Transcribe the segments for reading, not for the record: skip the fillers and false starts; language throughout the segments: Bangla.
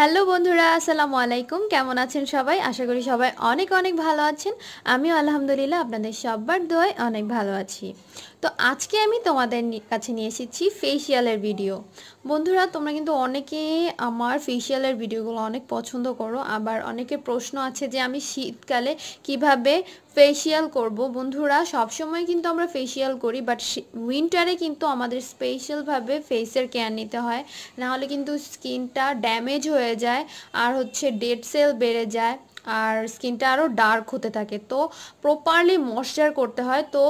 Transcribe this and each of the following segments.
হ্যালো বন্ধুরা, আসসালামু আলাইকুম। কেমন আছেন সবাই? আশা করি সবাই অনেক অনেক ভালো আছেন। আমিও আলহামদুলিল্লাহ আপনাদের সবার দোয়ায় অনেক ভালো আছি। তো আজকে আমি তোমাদের কাছে নিয়ে এসেছি ফেসিয়ালের ভিডিও। বন্ধুরা, তোমরা কিন্তু অনেকেই আমার ফেসিয়ালের ভিডিওগুলো অনেক পছন্দ করো, আবার অনেকের প্রশ্ন আছে যে আমি শীতকালে কিভাবে ফেসিয়াল করব। বন্ধুরা, সবসময় কিন্তু আমরা ফেসিয়াল করি, বাট উইন্টারে কিন্তু আমাদের স্পেশালভাবে ফেসের কেয়ার নিতে হয়, নাহলে কিন্তু স্কিনটা ড্যামেজ হয়ে যায় আর ডেড সেল বেড়ে যায় আর স্কিনটা আরও ডার্ক হতে থাকে। তো প্রপারলি ময়েশ্চার করতে হয়। তো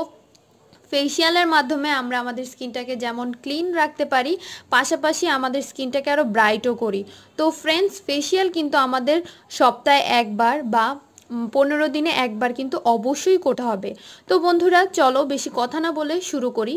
ফেসিয়ালের মাধ্যমে আমরা আমাদের স্কিনটাকে যেমন ক্লিন রাখতে পারি, পাশাপাশি আমাদের স্কিনটাকে আরও ব্রাইটও করি। তো ফ্রেন্ডস, ফেসিয়াল কিন্তু আমাদের সপ্তাহে একবার বা 15 দিনে একবার কিন্তু অবশ্যই করতে হবে। তো বন্ধুরা, চলো বেশি কথা না বলে শুরু করি।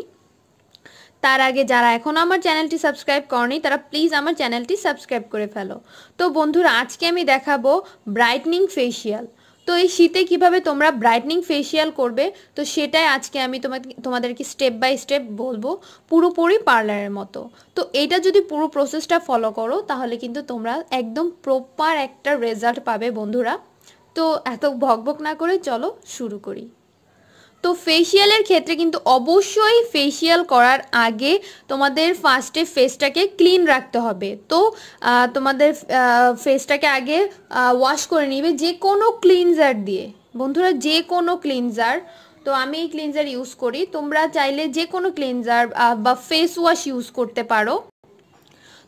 তার আগে যারা এখনও আমার চ্যানেলটি সাবস্ক্রাইব করেনি তারা প্লিজ আমার চ্যানেলটি সাবস্ক্রাইব করে ফেলো। তো বন্ধুরা, আজকে আমি দেখাবো ব্রাইটনিং ফেসিয়াল। তো এই শীতে কিভাবে তোমরা ব্রাইটনিং ফেসিয়াল করবে, তো সেটাই আজকে আমি তোমাদেরকে স্টেপ বাই স্টেপ বলবো, পুরোপুরি পার্লারের মতো। তো এটা যদি পুরো প্রসেসটা ফলো করো তাহলে কিন্তু তোমরা একদম প্রপার একটা রেজাল্ট পাবে বন্ধুরা। তো এত ভকভক না করে চলো শুরু করি। তো ফেসিয়ালের ক্ষেত্রে কিন্তু অবশ্যই ফেসিয়াল করার আগে তোমাদের ফার্স্টে ফেসটাকে ক্লিন রাখতে হবে। তো তোমাদের ফেসটাকে আগে ওয়াশ করে নিবে যে কোনো ক্লিনজার দিয়ে। বন্ধুরা, যে কোনো ক্লিনজার, তো আমি এই ক্লিনজার ইউজ করি, তোমরা চাইলে যে কোনো ক্লিনজার বা ফেস ওয়াশ ইউজ করতে পারো।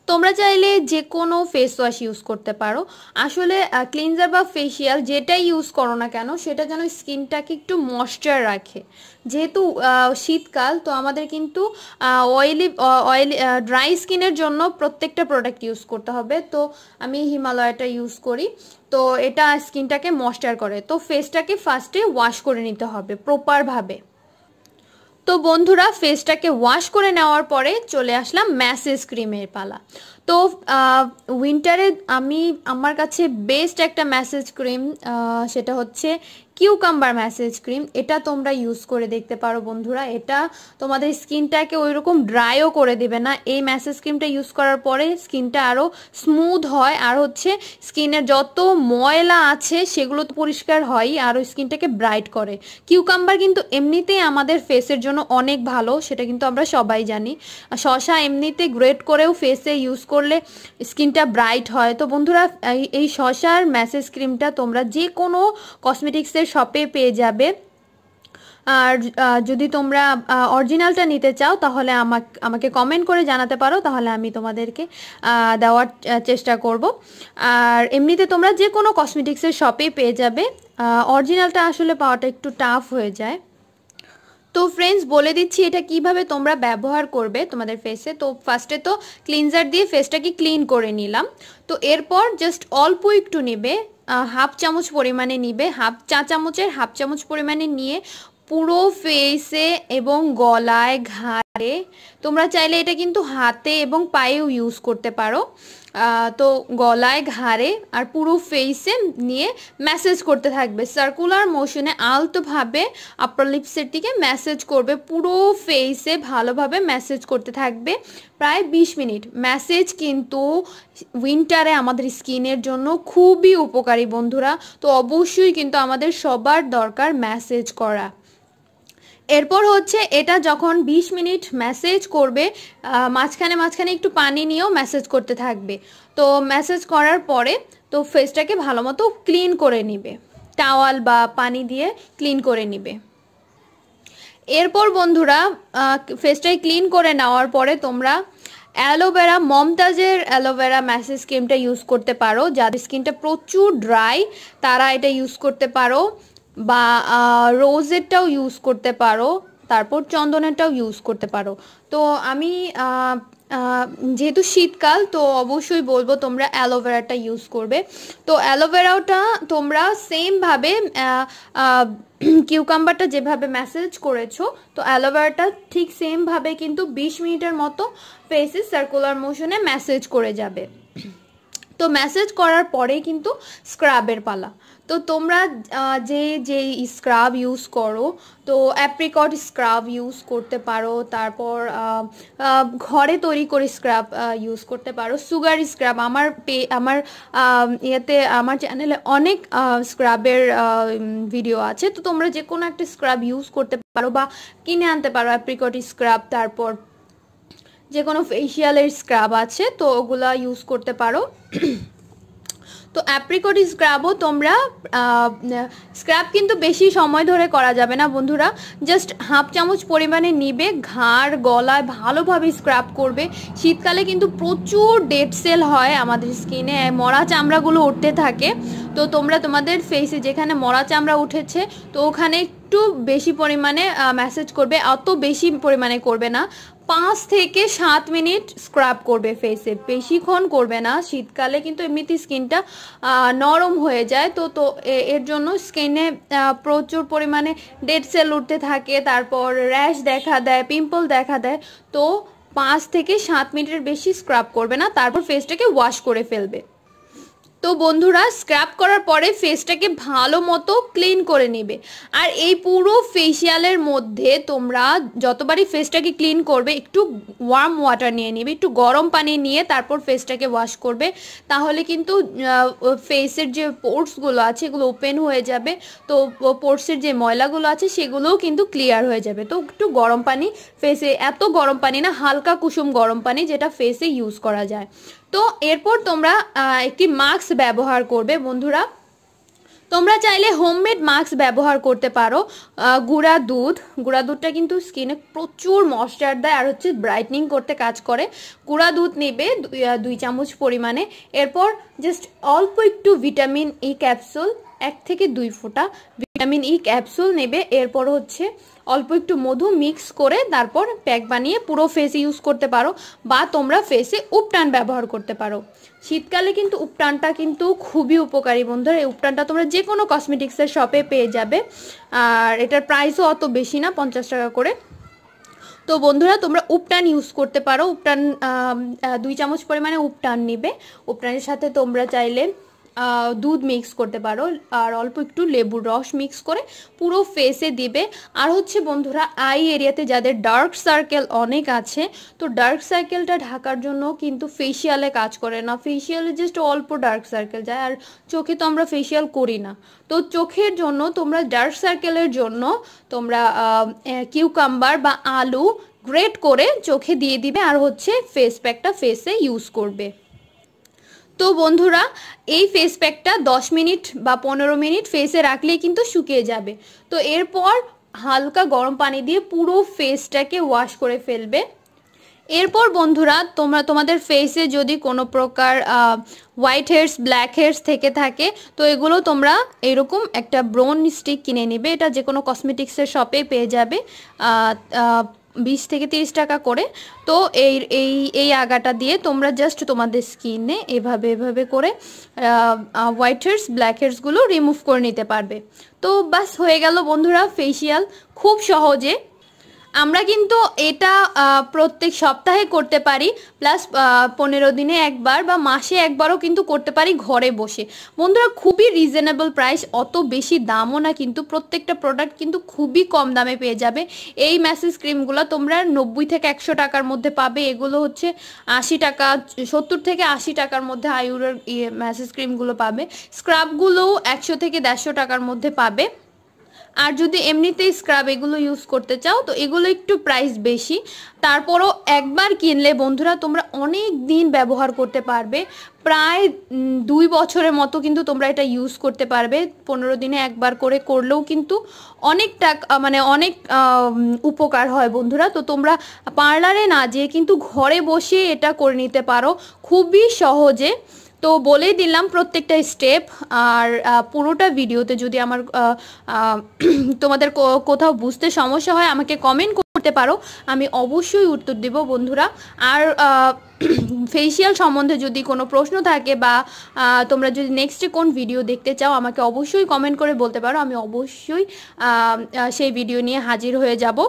তোমরা চাইলে যে কোনো ফেস ওয়াশ ইউজ করতে পারো। আসলে ক্লিনজার বা ফেসিয়াল যেটাই ইউজ করো না কেন, সেটা যেন স্কিনটাকে একটু ময়েশ্চার রাখে। যেহেতু শীতকাল, তো আমাদের কিন্তু অয়েলি ড্রাই স্কিনের জন্য প্রত্যেকটা প্রোডাক্ট ইউজ করতে হবে। তো আমি হিমালয়াটা ইউজ করি, তো এটা স্কিনটাকে ময়েশ্চার করে। তো ফেসটাকে ফার্স্টে ওয়াশ করে নিতে হবে প্রপারভাবে। তো বন্ধুরা, ফেসটাকে ওয়াশ করে নেওয়ার পরে চলে আসলাম ম্যাসেজ ক্রিমের পালা। তো উইন্টারে আমার কাছে বেস্ট একটা ম্যাসেজ ক্রিম, সেটা হচ্ছে কিউকাম্বার ম্যাসেজ ক্রিম। এটা তোমরা ইউজ করে দেখতে পারো বন্ধুরা। এটা তোমাদের স্কিনটাকে ওই রকম ড্রাইও করে দেবে না। এই ম্যাসেজ ক্রিমটা ইউজ করার পরে স্কিনটা আরও স্মুথ হয়, আর স্কিনের যত ময়লা আছে সেগুলো তো পরিষ্কার হয়ই, আরও স্কিনটাকে ব্রাইট করে। কিউকাম্বার কিন্তু এমনিতেই আমাদের ফেসের জন্য অনেক ভালো, সেটা কিন্তু আমরা সবাই জানি। শসা এমনিতে গ্রেট করেও ফেসে ইউজ করলে স্কিনটা ব্রাইট হয়। তো বন্ধুরা, এই শসার ম্যাসেজ ক্রিমটা তোমরা যে কোনো কসমেটিক্সের শপে পেয়ে যাবে। আর যদি তোমরা অরিজিনালটা নিতে চাও তাহলে আমাকে কমেন্ট করে জানাতে পারো, তাহলে আমি তোমাদেরকে দেওয়ার চেষ্টা করব। আর এমনিতে তোমরা যে কোনো কসমেটিক্সের শপে পেয়ে যাবে। অরিজিনালটা আসলে পাওয়াটা একটু টাফ হয়ে যায়। তো ফ্রেন্ডস, বলে দিচ্ছি এটা কিভাবে তোমরা ব্যবহার করবে তোমাদের ফেসে। তো ফার্স্টে তো ক্লিনজার দিয়ে ফেসটাকে ক্লিন করে নিলাম। তো এরপর জাস্ট অল্প একটু নেবে, হাফ চামচ পরিমাণে নিবে, চা চামচের হাফ চামচ পরিমাণে নিয়ে পুরো ফেসে এবং গলায়, ঘাড়ে, তোমরা চাইলে এটা কিন্তু হাতে এবং পায়েও ইউজ করতে পারো। তো গলায়, ঘাড়ে আর পুরো ফেসে নিয়ে ম্যাসেজ করতে থাকবে সার্কুলার মোশনে, আলতোভাবে আপার লিপসের দিকে ম্যাসেজ করবে। পুরো ফেসে ভালোভাবে ম্যাসেজ করতে থাকবে প্রায় 20 মিনিট। ম্যাসেজ কিন্তু উইন্টারে আমাদের স্কিনের জন্য খুবই উপকারী বন্ধুরা। তো অবশ্যই কিন্তু আমাদের সবার দরকার ম্যাসেজ করা। এরপর এটা যখন 20 মিনিট ম্যাসেজ করবে, মাঝখানে একটু পানি নিয়েও ম্যাসেজ করতে থাকবে। তো ম্যাসেজ করার পরে তো ফেসটাকে ভালো মতো ক্লিন করে নিবে, টাওয়াল বা পানি দিয়ে ক্লিন করে নিবে। এরপর বন্ধুরা, ফেসটাই ক্লিন করে নেওয়ার পরে তোমরা অ্যালোভেরা, মমতাজের অ্যালোভেরা ম্যাসেজ ক্রিমটা ইউজ করতে পারো। যাদের স্কিনটা প্রচুর ড্রাই তারা এটা ইউজ করতে পারো, বা রোজেরটাও ইউজ করতে পারো, তারপর চন্দনেরটাও ইউজ করতে পারো। তো আমি যেহেতু শীতকাল, তো অবশ্যই বলবো তোমরা অ্যালোভেরাটা ইউজ করবে। তো অ্যালোভেরাটা তোমরা সেমভাবে কিউকাম্বারটা যেভাবে ম্যাসেজ করেছো, তো অ্যালোভেরাটা ঠিক সেমভাবে কিন্তু 20 মিনিটের মতো ফেসে সার্কুলার মোশনে ম্যাসেজ করে যাবে। তো তো ম্যাসেজ করার পরে কিন্তু স্ক্রাবের পালা। তো তোমরা যে স্ক্রাব ইউজ করো, তো অ্যাপ্রিকট স্ক্রাব ইউজ করতে পারো, তারপর ঘরে তৈরি করে স্ক্রাব ইউজ করতে পারো, সুগার স্ক্রাব। আমার ইয়েতে আমার চ্যানেলে অনেক স্ক্রাবের ভিডিও আছে, তো তোমরা যে কোনো একটা স্ক্রাব ইউজ করতে পারো বা কিনে আনতে পারো অ্যাপ্রিকট স্ক্রাব। তারপর যে কোনো ফেসিয়ালের স্ক্রাব আছে, তো ওগুলা ইউজ করতে পারো। তো অ্যাপ্রিকট স্ক্রাবও তোমরা স্ক্রাব কিন্তু বেশি সময় ধরে করা যাবে না বন্ধুরা, জাস্ট হাফ চামচ পরিমাণে নিবে, ঘাড় গলায় ভালোভাবে স্ক্রাব করবে। শীতকালে কিন্তু প্রচুর ডেড সেল হয় আমাদের স্কিনে, মরা চামড়াগুলো উঠতে থাকে। তো তোমরা তোমাদের ফেসে যেখানে মরা চামড়া উঠেছে, তো ওখানে একটু বেশি পরিমাণে ম্যাসেজ করবে, অত বেশি পরিমাণে করবে না, 5 থেকে 7 মিনিট স্ক্রাব করবে ফেসে, বেশিক্ষণ করবে না। শীতকালে কিন্তু এমনিতে স্কিনটা নরম হয়ে যায়, তো এর জন্য স্কিনে প্রচুর পরিমাণে ডেড সেল উঠতে থাকে, তারপর র্যাশ দেখা দেয়, পিম্পল দেখা দেয়। তো 5 থেকে 7 মিনিটের বেশি স্ক্রাব করবে না, তারপর ফেসটাকে ওয়াশ করে ফেলবে। তো বন্ধুরা স্ক্রাব করার পরে ফেসটাকে ভালো মতো ক্লিন করে নেবে। আর এই পুরো ফেসিয়ালের মধ্যে তোমরা যতবারই ফেসটাকে ক্লিন করবে, একটু ওয়ার্ম ওয়াটার নিয়ে নেবে, একটু গরম পানি নিয়ে তারপর ফেসটাকে ওয়াশ করবে। তাহলে কিন্তু ফেসের যে পোর্সগুলো আছে এগুলো ওপেন হয়ে যাবে, তো পোর্সের যে ময়লাগুলো আছে সেগুলোও কিন্তু ক্লিয়ার হয়ে যাবে। তো একটু গরম পানি ফেসে, এত গরম পানি না, হালকা কুসুম গরম পানি যেটা ফেসে ইউজ করা যায়। তো এরপর তোমরা একটি মাস্ক ব্যবহার করবে বন্ধুরা। তোমরা চাইলে হোমমেড মাস্ক ব্যবহার করতে পারো। গুঁড়া দুধটা কিন্তু স্কিনে প্রচুর ময়েশ্চার দেয় আর হচ্ছে ব্রাইটনিং করতে কাজ করে। গুঁড়া দুধ নেবে 2 চামচ পরিমাণে। এরপর জাস্ট অল্প একটু ভিটামিন ই ক্যাপসুল, 1 থেকে 2 ফোঁটা ভিটামিন ই ক্যাপসুল নেবে। এরপর হচ্ছে অল্প একটু মধু মিক্স করে তারপর প্যাক বানিয়ে পুরো ফেসে ইউজ করতে পারো, বা তোমরা ফেসে উপটান ব্যবহার করতে পারো। শীতকালে কিন্তু উপটানটা কিন্তু খুবই উপকারী বন্ধুরা। এই উপটানটা তোমরা যে কোনো কসমেটিক্সের শপে পেয়ে যাবে, আর এটার প্রাইসও অত বেশি না, 50 টাকা করে। তো বন্ধুরা তোমরা উপটান ইউজ করতে পারো। উপটান 2 চামচ পরিমাণে উপটান নিবে। উপটানের সাথে তোমরা চাইলে দুধ মিক্স করতে পারো, আর অল্প একটু লেবুর রস মিক্স করে পুরো ফেসে দিবে। আর হচ্ছে বন্ধুরা আই এরিয়াতে যাদের ডার্ক সার্কেল অনেক আছে, তো ডার্ক সার্কেলটা ঢাকার জন্য কিন্তু ফেসিয়ালে কাজ করে না, ফেসিয়ালে জাস্ট অল্প ডার্ক সার্কেল যায়, আর চোখে তো আমরা ফেসিয়াল করি না। তো চোখের জন্য তোমরা ডার্ক সার্কেলের জন্য তোমরা কিউকাম্বার বা আলু গ্রেট করে চোখে দিয়ে দিবে, আর হচ্ছে ফেস প্যাকটা ফেসে ইউজ করবে। তো বন্ধুরা এই ফেস প্যাকটা 10 মিনিট বা 15 মিনিট ফেসে রাখলেই কিন্তু শুকিয়ে যাবে। তো এরপর হালকা গরম পানি দিয়ে পুরো ফেসটাকে ওয়াশ করে ফেলবে। এরপর বন্ধুরা তোমরা তোমাদের ফেসে যদি কোনো প্রকার হোয়াইট হেয়ার্স, ব্ল্যাক হেয়ার্স থেকে থাকে, তো এগুলো তোমরা এরকম একটা ব্রোন স্টিক কিনে নেবে। এটা যে কোনো কসমেটিক্সের শপে পেয়ে যাবে, 20 থেকে 30 টাকা করে। তো এই আগাটা দিয়ে তোমরা জাস্ট তোমাদের স্কিনে এভাবে করে হোয়াইট হেয়ার্স, ব্ল্যাক হেয়ার্সগুলো রিমুভ করে নিতে পারবে। তো বাস হয়ে গেল বন্ধুরা ফেসিয়াল, খুব সহজে। আমরা কিন্তু এটা প্রত্যেক সপ্তাহে করতে পারি, প্লাস 15 দিনে একবার বা মাসে একবারও কিন্তু করতে পারি ঘরে বসে। বন্ধুরা খুবই রিজনেবল প্রাইস, অত বেশি দামও না, কিন্তু প্রত্যেকটা প্রোডাক্ট কিন্তু খুবই কম দামে পেয়ে যাবে। এই ম্যাসেজ ক্রিমগুলো তোমরা 90 থেকে 100 টাকার মধ্যে পাবে। এগুলো হচ্ছে 80 টাকা, 70 থেকে 80 টাকার মধ্যে আয়ুরের ম্যাসেজ ক্রিমগুলো পাবে। স্ক্রাবগুলোও 100 থেকে 150 টাকার মধ্যে পাবে। আর যদি এমনিতেই স্ক্রাব এগুলো ইউজ করতে চাও, তো এগুলো একটু প্রাইস বেশি। তারপরও একবার কিনলে বন্ধুরা তোমরা অনেক দিন ব্যবহার করতে পারবে, প্রায় 2 বছরের মতো কিন্তু তোমরা এটা ইউজ করতে পারবে। 15 দিনে একবার করে করলেও কিন্তু অনেক টাকা, মানে অনেক উপকার হয় বন্ধুরা। তো তোমরা পার্লারে না যেয়ে কিন্তু ঘরে বসে এটা করে নিতে পারো খুবই সহজে। তো বলেই দিলাম প্রত্যেকটা স্টেপ। আর পুরোটা ভিডিওতে যদি আমার তোমাদের কোথাও বুঝতে সমস্যা হয় আমাকে কমেন্ট করতে পারো, আমি অবশ্যই উত্তর দেব বন্ধুরা। আর ফেসিয়াল সম্বন্ধে যদি কোনো প্রশ্ন থাকে বা তোমরা যদি নেক্সটে কোন ভিডিও দেখতে চাও আমাকে অবশ্যই কমেন্ট করে বলতে পারো, আমি অবশ্যই সেই ভিডিও নিয়ে হাজির হয়ে যাব।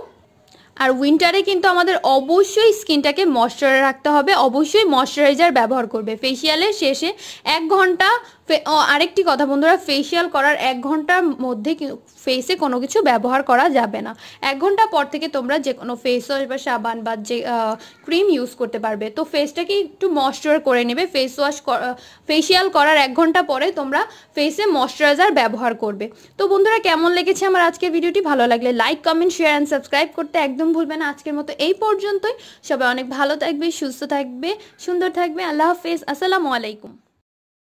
আর উইন্টারে কিন্তু আমাদের অবশ্যই স্কিনটাকে ময়শ্চারাইজ রাখতে হবে, অবশ্যই ময়শ্চারাইজার ব্যবহার করবে ফেসিয়ালের শেষে 1 ঘন্টা। আরেকটি কথা বন্ধুরা, ফেসিয়াল করার 1 ঘন্টার মধ্যে ফেসে কোনো কিছু ব্যবহার করা যাবে না। 1 ঘন্টা পর থেকে তোমরা যে কোনো ফেস ওয়াশ বা সাবান বা যে ক্রিম ইউজ করতে পারবে। তো ফেসটাকে একটু ময়শ্চার করে নেবে। ফেসিয়াল করার 1 ঘন্টা পরে তোমরা ফেসে ময়শ্চারাইজার ব্যবহার করবে। তো বন্ধুরা, কেমন লেগেছে আমার আজকের ভিডিওটি? ভালো লাগলে like, comment, share and subscribe করতে একদম ভুলবে না। আজকের মতো এই পর্যন্তই। সবাই অনেক ভালো থাকবে, সুস্থ থাকবে, সুন্দর থাকবে। আল্লাহ হাফেজ, আসসালামু আলাইকুম।